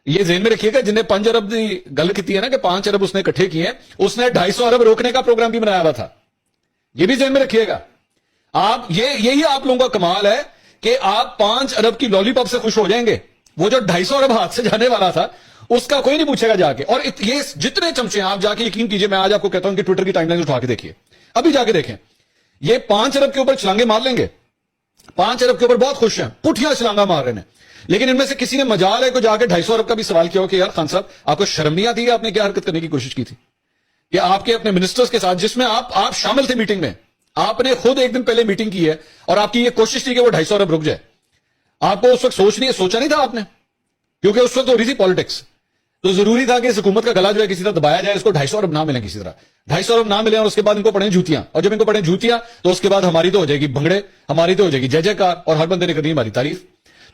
یہ ذہن میں رکھیے گا جن نے 5 ارب کی گل کی ہے نا کہ 5 ارب اس نے اکٹھے کیے ہیں, اس نے 250 ارب روکنے کا پروگرام بھی بنایا ہوا تھا. یہ بھی ذہن میں رکھیے گا آپ. یہی آپ لوگوں کا کمال ہے کہ آپ 5 ارب کی لالی پاپ سے خوش ہو جائیں گے. وہ جو 250 ارب ہاتھ سے جانے والا تھا اس کا کوئی نہیں پوچھے گا جا کے. اور یہ جتنے چمچے ہیں آپ جا کے یقین کیجئے, میں آج آپ کو کہتا ہوں کہ ٹویٹر کی ٹائم لائن اٹھا کے دیکھیے, ابھی جا کے دیکھیں, یہ 5 ارب کے اوپر چھلانگے مار لیں گے. 5 ارب کے اوپر بہت خوش ہیں, پٹھیاں چھلانگا مار رہے ہیں. لیکن ان میں سے کسی نے مجال ہے کو جا کے 250 ارب کا بھی سوال کیا ہو کہ یار خان صاحب آپ کو شرم نہیں آتی ہے, آپ نے کیا حرکت کرنے کی کوشش کی تھی کہ آپ کے اپنے منسٹرز کے ساتھ, جس میں آپ شامل تھے میٹنگ میں, آپ نے خود ایک دن پہلے میٹنگ کی ہے اور آپ کی یہ کوشش تھی کہ وہ 250 ارب رک جائے. آپ کو اس وقت سوچا نہیں تھا آپ نے, کیونکہ اس وقت ہو رہی تھی پالیٹکس, تو ضروری تھا کہ اس حکومت کا گلا جو ہے کسی طرح دبایا جائے, اس کو 250 ارب نہ ملیں کسی طرح, 250 ارب نہ ملیں, اور اس کے بعد ان کو پڑیں جوتیاں, اور جب ان کو پڑیں جوتیاں تو اس کے بعد ہماری تو ہو جائے گی بھنگڑے, ہماری تو ہو جائے گی جے جے کار, اور ہر بندے نے کرنی ہماری تعریف.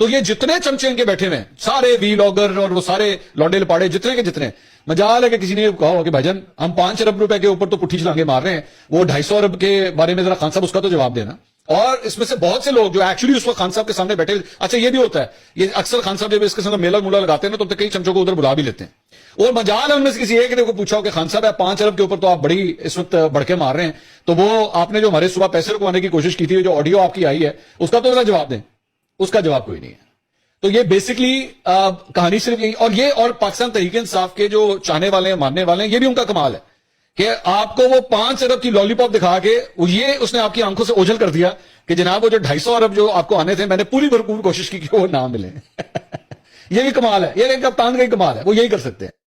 تو یہ جتنے چمچے ان کے بیٹھے ہوئے ہیں, سارے وی لاگر اور وہ سارے لونڈے لپاڑے جتنے کے جتنے, مجال ہے کہ کسی نے کہا ہو کہ بھائی جان ہم 5 ارب روپے کے اوپر تو پٹھی چھلانگے مار رہے ہیں, وہ 250 ارب کے بارے میں ذرا خان صاحب اس کا تو جواب دینا. اور اس میں سے بہت سے لوگ جو ایکچولی اس وقت خان صاحب کے سامنے بیٹھے, اچھا یہ بھی ہوتا ہے, یہ اکثر خان صاحب جب اس کے ساتھ میلہ مولا لگاتے ہیں نا تو کئی چمچوں کو ادھر بلا بھی لیتے ہیں. اور مجال ہے ان میں سے کسی ایک نے کو پوچھا ہو کہ خان صاحب 5 ارب کے اوپر تو آپ بڑی اس وقت بڑکے مار رہے ہیں, تو وہ آپ نے جو ہمارے صبح پیسے رکوانے کی کوشش کی تھی, جو آڈیو آپ کی آئی ہے اس کا تو ذرا جواب دیں. اس کا جواب کوئی نہیں ہے. تو یہ بیسکلی کہانی صرف یہی, اور پاکستان تحریک انصاف کے جو چاہنے والے ہیں, ماننے والے ہیں, یہ بھی ان کا کمال ہے کہ آپ کو وہ 5 ارب کی لالی پاپ دکھا کے یہ اس نے آپ کی آنکھوں سے اوجھل کر دیا کہ جناب وہ جو 250 ارب جو آپ کو آنے تھے, میں نے پوری بھرپور کوشش کی کہ وہ نہ ملے. یہ بھی کمال ہے, یہ کپتان کا ہی کمال ہے, وہ یہی کر سکتے ہیں.